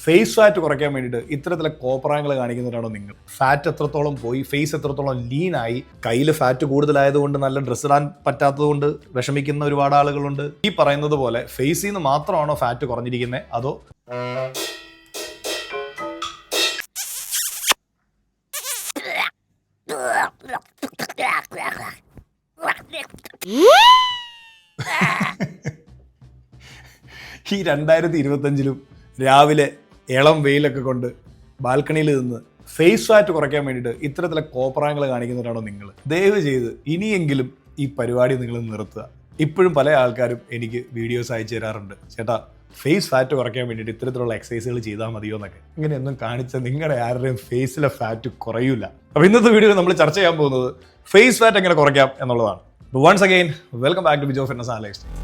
Face fat കുറയ്ക്കാൻ വേണ്ടിയിട്ട് ഇത്തരത്തിലെ കോപ്രായങ്ങൾ കാണിക്കുന്നവരാണോ നിങ്ങൾ? ഫാറ്റ് എത്രത്തോളം പോയി, ഫേസ് എത്രത്തോളം ലീനായി, കയ്യിൽ ഫാറ്റ് കൂടുതലായതുകൊണ്ട് നല്ല ഡ്രസ്സ് ഇടാൻ പറ്റാത്തതുകൊണ്ട് വിഷമിക്കുന്ന ഒരുപാട് ആളുകളുണ്ട്. ഈ പറയുന്നത് പോലെ ഫേസിൽ നിന്ന് മാത്രമാണോ ഫാറ്റ് കുറഞ്ഞിരിക്കുന്നത്, അതോ ഈ 2025 രാവിലെ ഇളം വെയിലൊക്കെ കൊണ്ട് ബാൽക്കണിയിൽ നിന്ന് ഫേസ് ഫാറ്റ് കുറയ്ക്കാൻ വേണ്ടിയിട്ട് ഇത്തരത്തിലെ കോപ്രായങ്ങൾ കാണിക്കുന്നവരാണോ നിങ്ങൾ? ദയവ് ചെയ്ത് ഇനിയെങ്കിലും ഈ പരിപാടി നിങ്ങൾ നിർത്തുക. ഇപ്പോഴും പല ആൾക്കാരും എനിക്ക് വീഡിയോസ് അയച്ചു തരാറുണ്ട്, ചേട്ടാ ഫേസ് ഫാറ്റ് കുറയ്ക്കാൻ വേണ്ടിയിട്ട് ഇത്തരത്തിലുള്ള എക്സസൈസുകൾ ചെയ്താൽ മതിയോ എന്നൊക്കെ. ഇങ്ങനെയൊന്നും കാണിച്ചാൽ നിങ്ങളുടെ ആരുടെയും ഫേസിലെ ഫാറ്റ് കുറയൂല. അപ്പോൾ ഇന്നത്തെ വീഡിയോയിൽ നമ്മൾ ചർച്ച ചെയ്യാൻ പോകുന്നത് ഫേസ് ഫാറ്റ് എങ്ങനെ കുറയ്ക്കാം എന്നുള്ളതാണ്. Once again welcome back to Bijo fitness and lifestyle.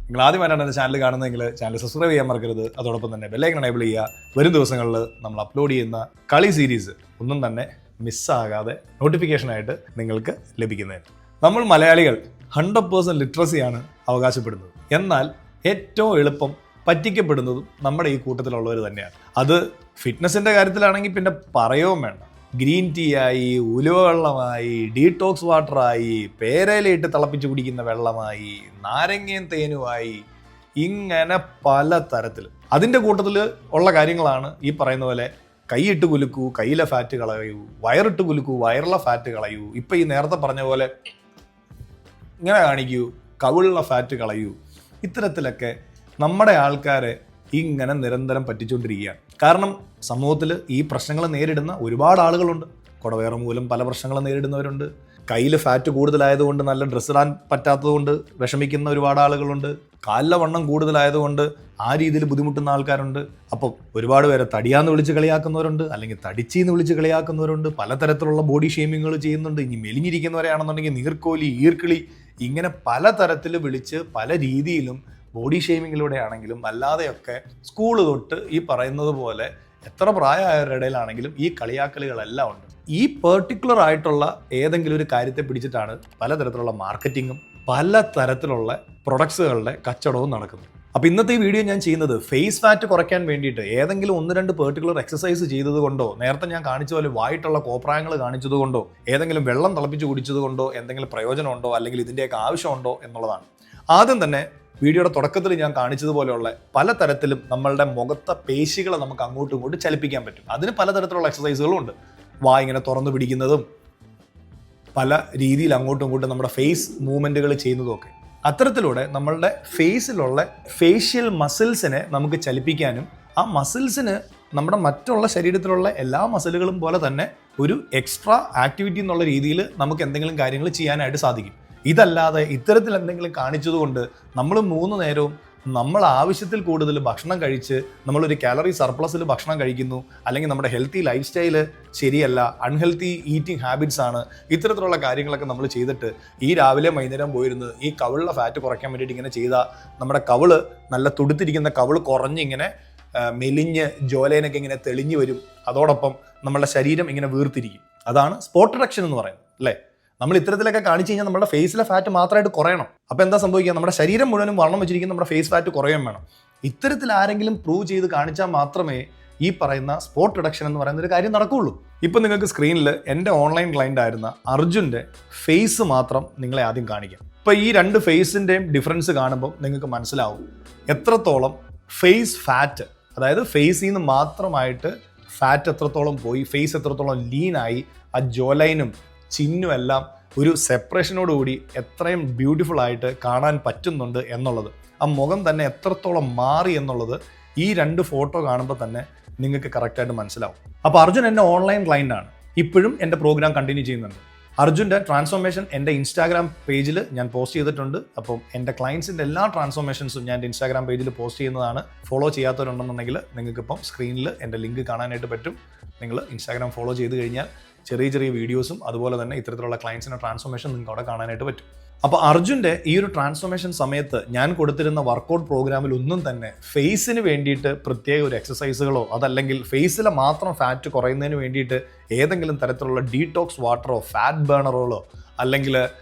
നിങ്ങൾ ആദ്യമായിട്ടാണ് എൻ്റെ ചാനൽ കാണുന്നതെങ്കിൽ ചാനൽ സബ്സ്ക്രൈബ് ചെയ്യാൻ മറക്കരുത്. അതോടൊപ്പം തന്നെ ബെല്ലൈക്കൺ എനേബിൾ ചെയ്യുക. വരും ദിവസങ്ങളിൽ നമ്മൾ അപ്ലോഡ് ചെയ്യുന്ന കളി സീരീസ് ഒന്നും തന്നെ മിസ്സാകാതെ നോട്ടിഫിക്കേഷനായിട്ട് നിങ്ങൾക്ക് ലഭിക്കുന്നതിന്. നമ്മൾ മലയാളികൾ 100% ലിറ്ററസിയാണ് അവകാശപ്പെടുന്നത്. എന്നാൽ ഏറ്റവും എളുപ്പം പറ്റിക്കപ്പെടുന്നതും നമ്മുടെ ഈ കൂട്ടത്തിലുള്ളവർ തന്നെയാണ്. അത് ഫിറ്റ്നസിൻ്റെ കാര്യത്തിലാണെങ്കിൽ പിന്നെ പറയുകയും വേണ്ട. ഗ്രീൻ ടീ ആയി, ഉലുവ വെള്ളമായി, ഡീടോക്സ് വാട്ടറായി, പേരയിലിട്ട് തിളപ്പിച്ച് കുടിക്കുന്ന വെള്ളമായി, നാരങ്ങയും തേനുമായി, ഇങ്ങനെ പല തരത്തിൽ അതിൻ്റെ കൂട്ടത്തിൽ ഉള്ള കാര്യങ്ങളാണ് ഈ പറയുന്ന പോലെ കൈയിട്ട് കുലുക്കൂ, കയ്യിലെ ഫാറ്റ് കളയൂ, വയറിട്ട് കുലുക്കൂ, വയറിലെ ഫാറ്റ് കളയൂ, ഇപ്പം ഈ നേരത്തെ പറഞ്ഞ പോലെ ഇങ്ങനെ കാണിക്കൂ, കവിളിലെ ഫാറ്റ് കളയൂ. ഇത്തരത്തിലൊക്കെ നമ്മുടെ ആൾക്കാരെ ഇങ്ങനെ നിരന്തരം പറ്റിച്ചുകൊണ്ടിരിക്കുകയാണ്. കാരണം സമൂഹത്തിൽ ഈ പ്രശ്നങ്ങൾ നേരിടുന്ന ഒരുപാട് ആളുകളുണ്ട്. കുടവേറ മൂലം പല പ്രശ്നങ്ങൾ നേരിടുന്നവരുണ്ട്. കയ്യിൽ ഫാറ്റ് കൂടുതലായതുകൊണ്ട് നല്ല ഡ്രസ്സ് ഇടാൻ പറ്റാത്തതുകൊണ്ട് വിഷമിക്കുന്ന ഒരുപാട് ആളുകളുണ്ട്. കാലിലെ വണ്ണം കൂടുതലായതുകൊണ്ട് ആ രീതിയിൽ ബുദ്ധിമുട്ടുന്ന ആൾക്കാരുണ്ട്. അപ്പം ഒരുപാട് പേരെ തടിയാന്ന് വിളിച്ച് കളിയാക്കുന്നവരുണ്ട്, അല്ലെങ്കിൽ തടിച്ചീന്ന് വിളിച്ച് കളിയാക്കുന്നവരുണ്ട്. പലതരത്തിലുള്ള ബോഡി ഷേമിങ്ങുകൾ ചെയ്യുന്നുണ്ട്. ഇനി മെലിഞ്ഞിരിക്കുന്നവരെയാണെന്നുണ്ടെങ്കിൽ നീർക്കോലി, ഈർക്കിളി, ഇങ്ങനെ പലതരത്തിൽ വിളിച്ച് പല രീതിയിലും ബോഡി ഷേമിങ്ങിലൂടെ ആണെങ്കിലും അല്ലാതെയൊക്കെ സ്കൂൾ തൊട്ട് ഈ പറയുന്നത് പോലെ എത്ര പ്രായമായവരുടെ ഇടയിലാണെങ്കിലും ഈ കളിയാക്കലുകളെല്ലാം ഉണ്ട്. ഈ പെർട്ടിക്കുലർ ആയിട്ടുള്ള ഏതെങ്കിലും ഒരു കാര്യത്തെ പിടിച്ചിട്ടാണ് പലതരത്തിലുള്ള മാർക്കറ്റിങ്ങും പലതരത്തിലുള്ള പ്രൊഡക്ട്സുകളുടെ കച്ചവടവും നടക്കുന്നത്. അപ്പോൾ ഇന്നത്തെ ഈ വീഡിയോ ഞാൻ ചെയ്യുന്നത് ഫേസ് ഫാറ്റ് കുറയ്ക്കാൻ വേണ്ടിയിട്ട് ഏതെങ്കിലും 1-2 പെർട്ടിക്കുലർ എക്സസൈസ് ചെയ്തത് കൊണ്ടോ, നേരത്തെ ഞാൻ കാണിച്ച പോലെ വായിട്ടുള്ള കോപ്രായങ്ങൾ കാണിച്ചത് കൊണ്ടോ, ഏതെങ്കിലും വെള്ളം തിളപ്പിച്ച് കുടിച്ചത് കൊണ്ടോ എന്തെങ്കിലും പ്രയോജനമുണ്ടോ അല്ലെങ്കിൽ ഇതിൻ്റെയൊക്കെ ആവശ്യമുണ്ടോ എന്നുള്ളതാണ്. ആദ്യം തന്നെ വീഡിയോയുടെ തുടക്കത്തിൽ ഞാൻ കാണിച്ചതുപോലെയുള്ള പലതരത്തിലും നമ്മളുടെ മുഖത്തെ പേശികളെ നമുക്ക് അങ്ങോട്ടും ഇങ്ങോട്ടും ചലിപ്പിക്കാൻ പറ്റും. അതിന് പലതരത്തിലുള്ള എക്സസൈസുകളും ഉണ്ട്. ഇങ്ങനെ തുറന്നു പിടിക്കുന്നതും പല രീതിയിൽ അങ്ങോട്ടും ഇങ്ങോട്ടും നമ്മുടെ ഫേസ് മൂവ്മെൻറ്റുകൾ ചെയ്യുന്നതും ഒക്കെ. അത്തരത്തിലൂടെ നമ്മളുടെ ഫേസിലുള്ള ഫേഷ്യൽ മസിൽസിനെ നമുക്ക് ചലിപ്പിക്കാനും ആ മസിൽസിന് നമ്മുടെ മറ്റുള്ള ശരീരത്തിലുള്ള എല്ലാ മസിലുകളും പോലെ തന്നെ ഒരു എക്സ്ട്രാ ആക്ടിവിറ്റി എന്നുള്ള രീതിയിൽ നമുക്ക് എന്തെങ്കിലും കാര്യങ്ങൾ ചെയ്യാനായിട്ട് സാധിക്കും. ഇതല്ലാതെ ഇത്തരത്തിൽ എന്തെങ്കിലും കാണിച്ചതുകൊണ്ട് നമ്മൾ 3 നേരവും നമ്മൾ ആവശ്യത്തിൽ കൂടുതൽ ഭക്ഷണം കഴിച്ച് നമ്മളൊരു കാലറി സർപ്ലസിൽ ഭക്ഷണം കഴിക്കുന്നു, അല്ലെങ്കിൽ നമ്മുടെ ഹെൽത്തി ലൈഫ് സ്റ്റൈല് ശരിയല്ല, അൺഹെൽത്തി ഈറ്റിംഗ് ഹാബിറ്റ്സ് ആണ്, ഇത്തരത്തിലുള്ള കാര്യങ്ങളൊക്കെ നമ്മൾ ചെയ്തിട്ട് ഈ രാവിലെ വൈകുന്നേരം പോയിരുന്ന് ഈ കവിളിലെ ഫാറ്റ് കുറയ്ക്കാൻ വേണ്ടിയിട്ട് ഇങ്ങനെ ചെയ്താൽ നമ്മുടെ കവിള് നല്ല തുടുത്തിരിക്കുന്ന കവിള് കുറഞ്ഞിങ്ങനെ മെലിഞ്ഞ് ജോലേനൊക്കെ ഇങ്ങനെ തെളിഞ്ഞു വരും. അതോടൊപ്പം നമ്മളുടെ ശരീരം ഇങ്ങനെ വീർത്തിരിക്കും. അതാണ് സ്പോട്ട് റിഡക്ഷൻ എന്ന് പറയുന്നത്, അല്ലേ? നമ്മൾ ഇത്തരത്തിലൊക്കെ കാണിച്ചു കഴിഞ്ഞാൽ നമ്മുടെ ഫേസിലെ ഫാറ്റ് മാത്രമായിട്ട് കുറയണം. അപ്പോൾ എന്താ സംഭവിക്കുക? നമ്മുടെ ശരീരം മുഴുവനും വണ്ണം വെച്ചിരിക്കുന്ന നമ്മുടെ ഫേസ് ഫാറ്റ് കുറയാൻ വേണം. ഇത്തരത്തിൽ ആരെങ്കിലും പ്രൂവ് ചെയ്ത് കാണിച്ചാൽ മാത്രമേ ഈ പറയുന്ന സ്പോട്ട് റിഡക്ഷൻ എന്ന് പറയുന്ന ഒരു കാര്യം നടക്കുകയുള്ളൂ. ഇപ്പം നിങ്ങൾക്ക് സ്ക്രീനിൽ എൻ്റെ ഓൺലൈൻ ക്ലയൻ്റ് ആയിരുന്ന അർജുൻ്റെ ഫേസ് മാത്രം നിങ്ങളെ ആദ്യം കാണിക്കാം. ഇപ്പോൾ ഈ 2 ഫേസിൻ്റെയും ഡിഫറൻസ് കാണുമ്പോൾ നിങ്ങൾക്ക് മനസ്സിലാവും എത്രത്തോളം ഫേസ് ഫാറ്റ്, അതായത് ഫേസിൽ നിന്ന് മാത്രമായിട്ട് ഫാറ്റ് എത്രത്തോളം പോയി, ഫേസ് എത്രത്തോളം ലീനായി, ആ ജോലൈനും ചിഹ്നും എല്ലാം ഒരു സെപ്പറേഷനോടുകൂടി എത്രയും ബ്യൂട്ടിഫുൾ ആയിട്ട് കാണാൻ പറ്റുന്നുണ്ട് എന്നുള്ളത്, ആ മുഖം തന്നെ എത്രത്തോളം മാറി എന്നുള്ളത് ഈ 2 ഫോട്ടോ കാണുമ്പോൾ തന്നെ നിങ്ങൾക്ക് കറക്റ്റായിട്ട് മനസ്സിലാവും. അപ്പോൾ അർജുൻ എൻ്റെ ഓൺലൈൻ ക്ലയൻ്റ് ആണ്. ഇപ്പോഴും എൻ്റെ പ്രോഗ്രാം കണ്ടിന്യൂ ചെയ്യുന്നുണ്ട്. അർജുൻ്റെ ട്രാൻസ്ഫോർമേഷൻ എൻ്റെ ഇൻസ്റ്റാഗ്രാം പേജിൽ ഞാൻ പോസ്റ്റ് ചെയ്തിട്ടുണ്ട്. അപ്പം എൻ്റെ ക്ലയൻസിൻ്റെ എല്ലാ ട്രാൻസ്ഫോർമേഷൻസും ഞാൻ എൻ്റെ ഇൻസ്റ്റാഗ്രാം പേജിൽ പോസ്റ്റ് ചെയ്യുന്നതാണ്. ഫോളോ ചെയ്യാത്തവരുണ്ടെന്നുണ്ടെങ്കിൽ നിങ്ങൾക്കിപ്പം സ്ക്രീനിൽ എൻ്റെ ലിങ്ക് കാണാനായിട്ട് പറ്റും. നിങ്ങൾ ഇൻസ്റ്റാഗ്രാം ഫോളോ ചെയ്ത് കഴിഞ്ഞാൽ ചെറിയ ചെറിയ വീഡിയോസും അതുപോലെ തന്നെ ഇത്തരത്തിലുള്ള ക്ലയൻസിൻ്റെ ട്രാൻസ്ഫോർമേഷൻ നിങ്ങൾക്ക് അവിടെ കാണാനായിട്ട് പറ്റും. അപ്പോൾ അർജുൻ്റെ ഈ ഒരു ട്രാൻസ്ഫോർമേഷൻ സമയത്ത് ഞാൻ കൊടുത്തിരുന്ന വർക്കൗട്ട് പ്രോഗ്രാമിൽ ഒന്നും തന്നെ ഫേസിന് വേണ്ടിയിട്ട് പ്രത്യേക ഒരു എക്സസൈസുകളോ അതല്ലെങ്കിൽ ഫേസിലെ മാത്രം ഫാറ്റ് കുറയുന്നതിന് വേണ്ടിയിട്ട് ഏതെങ്കിലും തരത്തിലുള്ള ഡീടോക്സ് വാട്ടറോ ഫാറ്റ് ബേണറുകളോ അല്ലെങ്കിൽ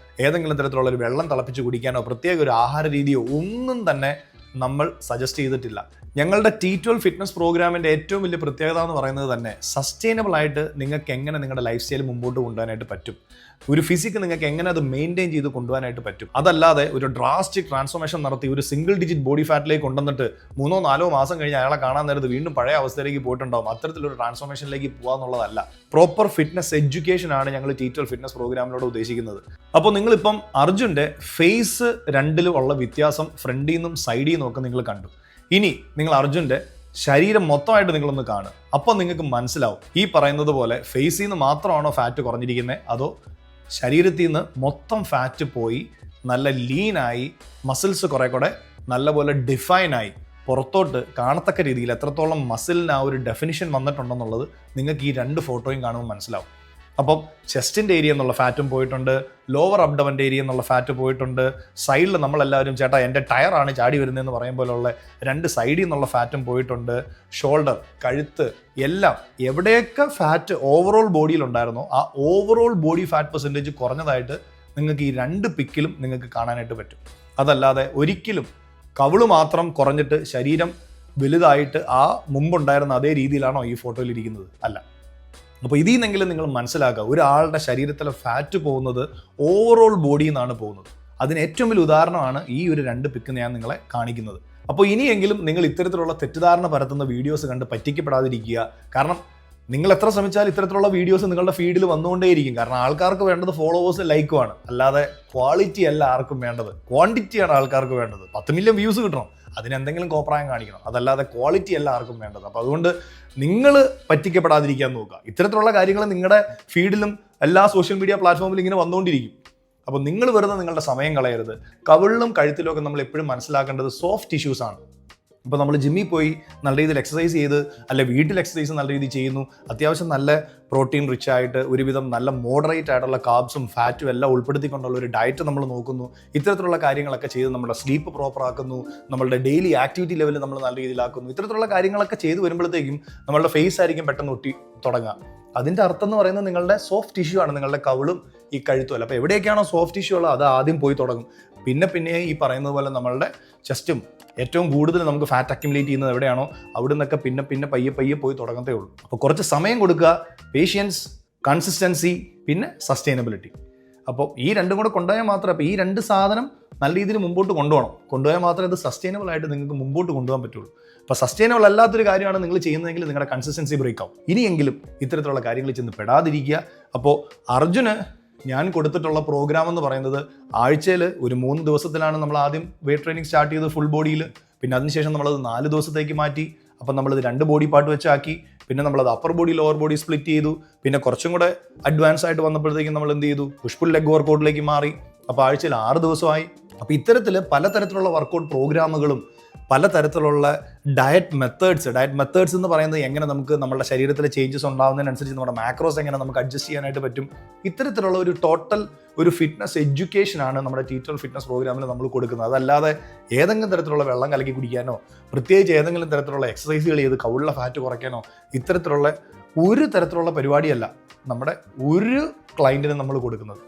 ഏതെങ്കിലും തരത്തിലുള്ള ഒരു വെള്ളം തിളപ്പിച്ച് കുടിക്കാനോ പ്രത്യേക ഒരു ആഹാര രീതിയോ ഒന്നും തന്നെ നമ്മൾ സജസ്റ്റ് ചെയ്തിട്ടില്ല. ഞങ്ങളുടെ T12 ഫിറ്റ്നസ് പ്രോഗ്രാമിൻ്റെ ഏറ്റവും വലിയ പ്രത്യേകത എന്ന് പറയുന്നത് തന്നെ സസ്റ്റൈനബിൾ ആയിട്ട് നിങ്ങൾക്ക് എങ്ങനെ നിങ്ങളുടെ ലൈഫ് സ്റ്റൈൽ മുമ്പോട്ട് കൊണ്ടുപോകാനായിട്ട് പറ്റും, ഒരു ഫിസിക്ക് നിങ്ങൾക്ക് എങ്ങനെ അത് മെയിൻറ്റെയിൻ ചെയ്ത് കൊണ്ടുപോകാനായിട്ട് പറ്റും. അതല്ലാതെ ഒരു ഡ്രാസ്റ്റിക് ട്രാൻസ്ഫോർമേഷൻ നടത്തി ഒരു സിംഗിൾ ഡിജിറ്റ് ബോഡി ഫാറ്റിലേക്ക് കൊണ്ടുവന്നിട്ട് 3-4 മാസം കഴിഞ്ഞ് അയാളെ കാണാൻ നേരത്ത് വീണ്ടും പഴയ അവസ്ഥയിലേക്ക് പോയിട്ടുണ്ടാവും. അത്തരത്തിലൊരു ട്രാൻസ്ഫോർമേഷനിലേക്ക് പോകാന്നുള്ളതല്ല. പ്രോപ്പർ ഫിറ്റ്നസ് എഡ്യൂക്കേഷൻ ആണ് ഞങ്ങൾ T12 ഫിറ്റ്നസ് പ്രോഗ്രാമിലൂടെ ഉദ്ദേശിക്കുന്നത്. അപ്പോൾ നിങ്ങളിപ്പം അർജുൻ്റെ ഫേസ് രണ്ടിലും ഉള്ള വ്യത്യാസം ഫ്രണ്ടിൽ നിന്നും സൈഡിൽ നിന്നും ഒക്കെ നിങ്ങൾ കണ്ടു. ഇനി നിങ്ങൾ അർജുൻ്റെ ശരീരം മൊത്തമായിട്ട് നിങ്ങളൊന്ന് കാണുക. അപ്പോൾ നിങ്ങൾക്ക് മനസ്സിലാവും ഈ പറയുന്നത് പോലെ ഫേസിൽ നിന്ന് മാത്രമാണോ ഫാറ്റ് കുറഞ്ഞിരിക്കുന്നത്, അതോ ശരീരത്തിൽ നിന്ന് മൊത്തം ഫാറ്റ് പോയി നല്ല ലീനായി മസിൽസ് കുറെ കൂടെ നല്ലപോലെ ഡിഫൈനായി പുറത്തോട്ട് കാണത്തക്ക രീതിയിൽ എത്രത്തോളം മസിലിന് ആ ഒരു ഡെഫിനിഷൻ വന്നിട്ടുണ്ടെന്നുള്ളത് നിങ്ങൾക്ക് ഈ 2 ഫോട്ടോയും കാണുമ്പോൾ മനസ്സിലാവും. അപ്പം ചെസ്റ്റിൻ്റെ ഏരിയ എന്നുള്ള ഫാറ്റും പോയിട്ടുണ്ട്, ലോവർ അബ്ഡമൻ്റെ ഏരിയ എന്നുള്ള ഫാറ്റ് പോയിട്ടുണ്ട്, സൈഡിൽ നമ്മളെല്ലാവരും ചേട്ടാ എൻ്റെ ടയറാണ് ചാടി വരുന്നതെന്ന് പറയും പോലുള്ള 2 സൈഡിൽ നിന്നുള്ള ഫാറ്റും പോയിട്ടുണ്ട്, ഷോൾഡർ, കഴുത്ത് എല്ലാം എവിടെയൊക്കെ ഫാറ്റ് ഓവറോൾ ബോഡിയിലുണ്ടായിരുന്നോ ആ ഓവറോൾ ബോഡി ഫാറ്റ് പെർസെൻറ്റേജ് കുറഞ്ഞതായിട്ട് നിങ്ങൾക്ക് ഈ 2 പിക്കിലും നിങ്ങൾക്ക് കാണാനായിട്ട് പറ്റും. അതല്ലാതെ ഒരിക്കലും കവിള് മാത്രം കുറഞ്ഞിട്ട് ശരീരം വലുതായിട്ട് ആ മുമ്പുണ്ടായിരുന്ന അതേ രീതിയിലാണോ ഈ ഫോട്ടോയിൽ ഇരിക്കുന്നത്? അല്ല. അപ്പോൾ ഇതിൽ നിന്നെങ്കിലും നിങ്ങൾ മനസ്സിലാക്കുക, ഒരാളുടെ ശരീരത്തിലെ ഫാറ്റ് പോകുന്നത് ഓവറോൾ ബോഡിയിൽ നിന്നാണ് പോകുന്നത്. അതിന് ഏറ്റവും വലിയ ഉദാഹരണമാണ് ഈ ഒരു 2 പിക്ക് ഞാൻ നിങ്ങളെ കാണിക്കുന്നത്. അപ്പോൾ ഇനിയെങ്കിലും നിങ്ങൾ ഇത്തരത്തിലുള്ള തെറ്റിദ്ധാരണ പരത്തുന്ന വീഡിയോസ് കണ്ട് പറ്റിക്കപ്പെടാതിരിക്കുക. കാരണം നിങ്ങൾ എത്ര ശ്രമിച്ചാലും ഇത്തരത്തിലുള്ള വീഡിയോസ് നിങ്ങളുടെ ഫീഡിൽ വന്നുകൊണ്ടേയിരിക്കും. കാരണം ആൾക്കാർക്ക് വേണ്ടത് ഫോളോവേഴ്സ് ലൈക്കുമാണ്, അല്ലാതെ ക്വാളിറ്റി അല്ല ആർക്കും വേണ്ടത്, ക്വാണ്ടിറ്റിയാണ് ആൾക്കാർക്ക് വേണ്ടത്. 10 മില്യൺ വ്യൂസ് കിട്ടണം, അതിനെന്തെങ്കിലും കോപ്രായം കാണിക്കണം, അതല്ലാതെ ക്വാളിറ്റി അല്ല ആർക്കും വേണ്ടത്. അപ്പോൾ അതുകൊണ്ട് നിങ്ങൾ പറ്റിക്കപ്പെടാതിരിക്കാൻ നോക്കുക. ഇത്തരത്തിലുള്ള കാര്യങ്ങൾ നിങ്ങളുടെ ഫീഡിലും എല്ലാ സോഷ്യൽ മീഡിയ പ്ലാറ്റ്ഫോമിലും ഇങ്ങനെ വന്നുകൊണ്ടിരിക്കും. അപ്പോൾ നിങ്ങൾ വെറുതെ നിങ്ങളുടെ സമയം കളയരുത്. കവിളിലും കഴുത്തിലും ഒക്കെ നമ്മൾ എപ്പോഴും മനസ്സിലാക്കേണ്ടത് സോഫ്റ്റ് ടിഷ്യൂസ് ആണ്. ഇപ്പോൾ നമ്മൾ ജിമ്മിൽ പോയി നല്ല രീതിയിൽ എക്സസൈസ് ചെയ്ത് അല്ലെ വീട്ടിൽ എക്സസൈസ് നല്ല രീതിയിൽ ചെയ്യുന്നു, അത്യാവശ്യം നല്ല പ്രോട്ടീൻ റിച്ച് ആയിട്ട് ഒരുവിധം നല്ല മോഡറേറ്റ് ആയിട്ടുള്ള കാർബ്സും ഫാറ്റും എല്ലാം ഉൾപ്പെടുത്തിക്കൊണ്ടുള്ള ഒരു ഡയറ്റ് നമ്മൾ നോക്കുന്നു. ഇത്തരത്തിലുള്ള കാര്യങ്ങളൊക്കെ ചെയ്ത് നമ്മുടെ സ്ലീപ്പ് പ്രോപ്പർ ആക്കുന്നു, നമ്മളുടെ ഡെയിലി ആക്ടിവിറ്റി ലെവൽ നമ്മൾ നല്ല രീതിയിലാക്കുന്നു. ഇത്തരത്തിലുള്ള കാര്യങ്ങളൊക്കെ ചെയ്ത് വരുമ്പോഴത്തേക്കും നമ്മളുടെ ഫേസ് ആയിരിക്കും പെട്ടെന്ന് ഒട്ടി തുടങ്ങുക. അതിൻ്റെ അർത്ഥം എന്ന് പറയുന്നത് നിങ്ങളുടെ സോഫ്റ്റ് ടിഷ്യൂ ആണ്, നിങ്ങളുടെ കവിളും ഈ കഴുത്തും അല്ല. അപ്പോൾ എവിടെയൊക്കെയാണോ സോഫ്റ്റ് ടിഷ്യൂ ഉള്ളത് അത് ആദ്യം പോയി തുടങ്ങും. പിന്നെ ഈ പറയുന്നത് പോലെ നമ്മളുടെ ചെസ്റ്റും ഏറ്റവും കൂടുതൽ നമുക്ക് ഫാറ്റ് അക്യുമുലേറ്റ് ചെയ്യുന്നത് എവിടെയാണോ അവിടെ നിന്നൊക്കെ പിന്നെ പയ്യെ പോയി തുടങ്ങത്തേ ഉള്ളൂ. അപ്പോൾ കുറച്ച് സമയം കൊടുക്കുക, പേഷ്യൻസ്, കൺസിസ്റ്റൻസി, പിന്നെ സസ്റ്റൈനബിലിറ്റി. അപ്പോൾ ഈ 2 കൂടെ കൊണ്ടുപോയാൽ മാത്രമേ, അപ്പോൾ ഈ 2 സാധനം നല്ല രീതിയിൽ മുമ്പോട്ട് കൊണ്ടുപോയാൽ മാത്രമേ ഇത് സസ്റ്റൈനബിൾ ആയിട്ട് നിങ്ങൾക്ക് മുമ്പോട്ട് കൊണ്ടുപോകാൻ പറ്റുള്ളൂ. അപ്പോൾ സസ്റ്റൈനബിൾ അല്ലാത്തൊരു കാര്യമാണ് നിങ്ങൾ ചെയ്യുന്നതെങ്കിൽ നിങ്ങളുടെ കൺസിസ്റ്റൻസി ബ്രേക്ക് ആവും. ഇനിയെങ്കിലും ഇത്തരത്തിലുള്ള കാര്യങ്ങളിൽ ചെന്ന് പെടാതിരിക്കുക. അപ്പോൾ അർജുന് ഞാൻ കൊടുത്തിട്ടുള്ള പ്രോഗ്രാം എന്ന് പറയുന്നത് ആഴ്ചയിൽ ഒരു 3 ദിവസത്തിലാണ് നമ്മൾ ആദ്യം വെയ്റ്റ് ട്രെയിനിങ് സ്റ്റാർട്ട് ചെയ്ത് ഫുൾ ബോഡിയിൽ. പിന്നെ അതിനുശേഷം നമ്മളത് 4 ദിവസത്തേക്ക് മാറ്റി. അപ്പം നമ്മളത് 2 ബോഡി പാർട്ട് വെച്ചാക്കി. പിന്നെ നമ്മളത് upper body lower body split ചെയ്തു. പിന്നെ കുറച്ചും കൂടെ അഡ്വാൻസ് ആയിട്ട് വന്നപ്പോഴത്തേക്കും നമ്മൾ എന്ത് ചെയ്തു, പുഷ് പുൾ ലെഗ് വർക്കൗട്ടിലേക്ക് മാറി. അപ്പോൾ ആഴ്ചയിൽ 6 ദിവസമായി. അപ്പോൾ ഇത്തരത്തിൽ പലതരത്തിലുള്ള വർക്കൗട്ട് പ്രോഗ്രാമുകളും പലതരത്തിലുള്ള ഡയറ്റ് മെത്തേഡ്സ് എന്ന് പറയുന്നത് എങ്ങനെ നമുക്ക് നമ്മുടെ ശരീരത്തിലെ ചേഞ്ചസ് ഉണ്ടാകുന്നതിനനുസരിച്ച് നമ്മുടെ മാക്രോസ് എങ്ങനെ നമുക്ക് അഡ്ജസ്റ്റ് ചെയ്യാനായിട്ട് പറ്റും. ഇത്തരത്തിലുള്ള ഒരു ടോട്ടൽ ഒരു ഫിറ്റ്നസ് എഡ്യൂക്കേഷനാണ് നമ്മുടെ T12 ഫിറ്റ്നസ് പ്രോഗ്രാമിൽ നമ്മൾ കൊടുക്കുന്നത്. അതല്ലാതെ ഏതെങ്കിലും തരത്തിലുള്ള വെള്ളം കലക്കി കുടിക്കാനോ പ്രത്യേകിച്ച് ഏതെങ്കിലും തരത്തിലുള്ള എക്സസൈസുകൾ ചെയ്ത് കവിളിലെ ഫാറ്റ് കുറയ്ക്കാനോ ഇത്തരത്തിലുള്ള ഒരു തരത്തിലുള്ള പരിപാടിയല്ല നമ്മുടെ ഒരു ക്ലയൻറ്റിന് നമ്മൾ കൊടുക്കുന്നത്.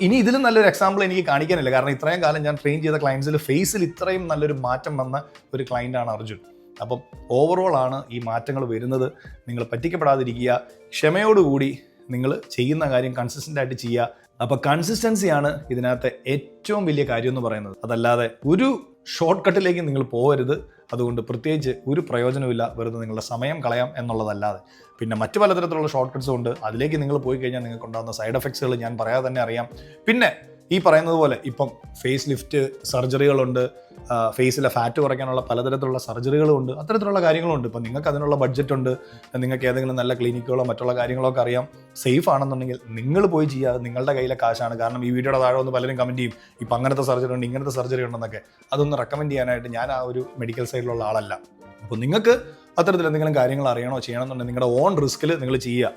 ഇനി ഇതിലും നല്ലൊരു എക്സാമ്പിൾ എനിക്ക് കാണിക്കാനില്ല. കാരണം ഇത്രയും കാലം ഞാൻ ട്രെയിൻ ചെയ്ത ക്ലയൻസിൽ ഫേസിൽ ഇത്രയും നല്ലൊരു മാറ്റം വന്ന ഒരു ക്ലയൻ്റാണ് അർജുൻ. അപ്പം ഓവറോൾ ആണ് ഈ മാറ്റങ്ങൾ വരുന്നത്. നിങ്ങൾ പറ്റിക്കപ്പെടാതിരിക്കുക, ക്ഷമയോടുകൂടി നിങ്ങൾ ചെയ്യുന്ന കാര്യം കൺസിസ്റ്റൻ്റ് ആയിട്ട് ചെയ്യുക. അപ്പോൾ കൺസിസ്റ്റൻസിയാണ് ഇതിനകത്തെ ഏറ്റവും വലിയ കാര്യം എന്ന് പറയുന്നത്. അതല്ലാതെ ഒരു ഷോർട്ട് കട്ടിലേക്ക് നിങ്ങൾ പോകരുത്. അതുകൊണ്ട് പ്രത്യേകിച്ച് ഒരു പ്രയോജനമില്ല, വെറുതെ നിങ്ങളുടെ സമയം കളയാം എന്നുള്ളതല്ലാതെ. പിന്നെ മറ്റു പലതരത്തിലുള്ള ഷോർട്ട് കട്ട്സും ഉണ്ട്. അതിലേക്ക് നിങ്ങൾ പോയി കഴിഞ്ഞാൽ നിങ്ങൾക്ക് ഉണ്ടാകുന്ന സൈഡ് എഫക്ട്സുകൾ ഞാൻ പറയാതെ തന്നെ അറിയാം. പിന്നെ ഈ പറയുന്നത് പോലെ ഇപ്പം ഫേസ് ലിഫ്റ്റ് സർജറികളുണ്ട്, ഫേസിലെ ഫാറ്റ് കുറയ്ക്കാനുള്ള പലതരത്തിലുള്ള സർജറികളുണ്ട്, അത്തരത്തിലുള്ള കാര്യങ്ങളുണ്ട്. ഇപ്പം നിങ്ങൾക്ക് അതിനുള്ള ബഡ്ജറ്റ് ഉണ്ട്, നിങ്ങൾക്ക് ഏതെങ്കിലും നല്ല ക്ലിനിക്കുകളോ മറ്റുള്ള കാര്യങ്ങളോ ഒക്കെ അറിയാം, സേഫ് ആണെന്നുണ്ടെങ്കിൽ നിങ്ങൾ പോയി ചെയ്യുക. നിങ്ങളുടെ കയ്യിലെ കാശാണ്. കാരണം ഈ വീഡിയോയുടെ താഴെ ഒന്ന് പലരും കമൻറ്റ് ചെയ്യും ഇപ്പം അങ്ങനത്തെ സർജറി ഉണ്ട് ഇങ്ങനത്തെ സർജറി ഉണ്ടെന്നൊക്കെ. അതൊന്ന് റെക്കമെൻഡ് ചെയ്യാനായിട്ട് ഞാൻ ആ ഒരു മെഡിക്കൽ സൈഡിലുള്ള ആളല്ല. അപ്പോൾ നിങ്ങൾക്ക് അത്തരത്തിൽ എന്തെങ്കിലും കാര്യങ്ങൾ അറിയണോ ചെയ്യണമെന്നുണ്ടെങ്കിൽ നിങ്ങളുടെ ഓൺ റിസ്കിൽ നിങ്ങൾ ചെയ്യുക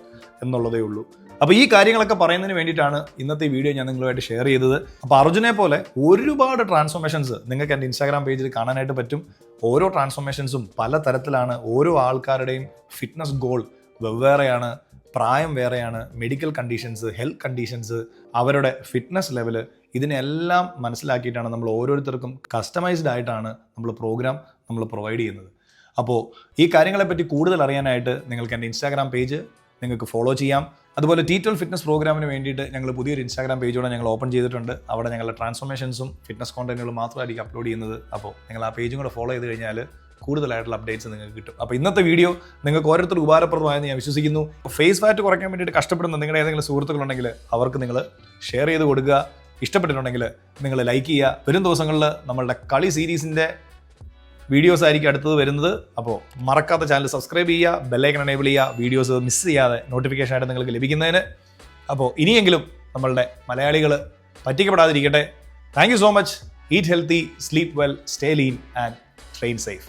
എന്നുള്ളതേ ഉള്ളൂ. അപ്പോൾ ഈ കാര്യങ്ങളൊക്കെ പറയുന്നതിന് വേണ്ടിയിട്ടാണ് ഇന്നത്തെ വീഡിയോ ഞാൻ നിങ്ങളുമായിട്ട് ഷെയർ ചെയ്തത്. അപ്പോൾ അർജുനെ പോലെ ഒരുപാട് ട്രാൻസ്ഫോർമേഷൻസ് നിങ്ങൾക്ക് എൻ്റെ ഇൻസ്റ്റാഗ്രാം പേജിൽ കാണാനായിട്ട് പറ്റും. ഓരോ ട്രാൻസ്ഫോർമേഷൻസും പല തരത്തിലാണ്. ഓരോ ആൾക്കാരുടെയും ഫിറ്റ്നസ് ഗോൾ വെവ്വേറെയാണ്, പ്രായം വേറെയാണ്, മെഡിക്കൽ കണ്ടീഷൻസ്, ഹെൽത്ത് കണ്ടീഷൻസ്, അവരുടെ ഫിറ്റ്നസ് ലെവൽ ഇതിനെല്ലാം മനസ്സിലാക്കിയിട്ടാണ് നമ്മൾ ഓരോരുത്തർക്കും കസ്റ്റമൈസ്ഡ് ആയിട്ടാണ് നമ്മൾ പ്രോഗ്രാം നമ്മൾ പ്രൊവൈഡ് ചെയ്യുന്നത്. അപ്പോൾ ഈ കാര്യങ്ങളെപ്പറ്റി കൂടുതൽ അറിയാനായിട്ട് നിങ്ങൾക്ക് എൻ്റെ ഇൻസ്റ്റാഗ്രാം പേജ് നിങ്ങൾക്ക് ഫോളോ ചെയ്യാം. അതുപോലെ T12 ഫിറ്റ്നസ് പ്രോഗ്രാമിന് വേണ്ടിയിട്ട് ഞങ്ങൾ പുതിയൊരു ഇൻസ്റ്റാഗ്രാം പേജോടെ ഞങ്ങൾ ഓപ്പൺ ചെയ്തിട്ടുണ്ട്. അവിടെ ഞങ്ങളുടെ ട്രാൻസ്ഫോർമേഷൻസും ഫിറ്റ്നസ് കോണ്ടന്റുകളും മാത്രമായിരിക്കും അപ്ലോഡ് ചെയ്യുന്നത്. അപ്പോൾ നിങ്ങൾ ആ പേജും കൂടെ ഫോളോ ചെയ്ത് കഴിഞ്ഞാൽ കൂടുതലായിട്ടുള്ള അപ്ഡേറ്റ്സ് നിങ്ങൾക്ക് കിട്ടും. അപ്പോൾ ഇന്നത്തെ വീഡിയോ നിങ്ങൾക്ക് ഓരോരുത്തർ ഉപകാരപ്രദമായെന്ന് ഞാൻ വിശ്വസിക്കുന്നു. ഫേസ് ഫാറ്റ് കുറയ്ക്കാൻ വേണ്ടിയിട്ട് കഷ്ടപ്പെടുന്ന നിങ്ങളുടെ ഏതെങ്കിലും സുഹൃത്തുക്കളുണ്ടെങ്കിൽ അവർക്ക് നിങ്ങൾ ഷെയർ ചെയ്ത് കൊടുക്കുക. ഇഷ്ടപ്പെട്ടിട്ടുണ്ടെങ്കിൽ നിങ്ങൾ ലൈക്ക് ചെയ്യുക. വരും ദിവസങ്ങളിൽ നമ്മളുടെ കളി സീരീസിൻ്റെ വീഡിയോസ് ആയിരിക്കും അടുത്തത് വരുന്നത്. അപ്പോൾ മറക്കാത്ത ചാനൽ സബ്സ്ക്രൈബ് ചെയ്യുക, ബെല്ലൈക്കൺ എനേബിൾ ചെയ്യുക, വീഡിയോസ് മിസ് ചെയ്യാതെ നോട്ടിഫിക്കേഷൻ ആയിട്ട് നിങ്ങൾക്ക് ലഭിക്കുന്നതിന്. അപ്പോൾ ഇനിയെങ്കിലും നമ്മളുടെ മലയാളികൾ പറ്റിക്കപ്പെടാതിരിക്കട്ടെ. Thank you so much. Eat healthy, sleep well, stay lean and train safe.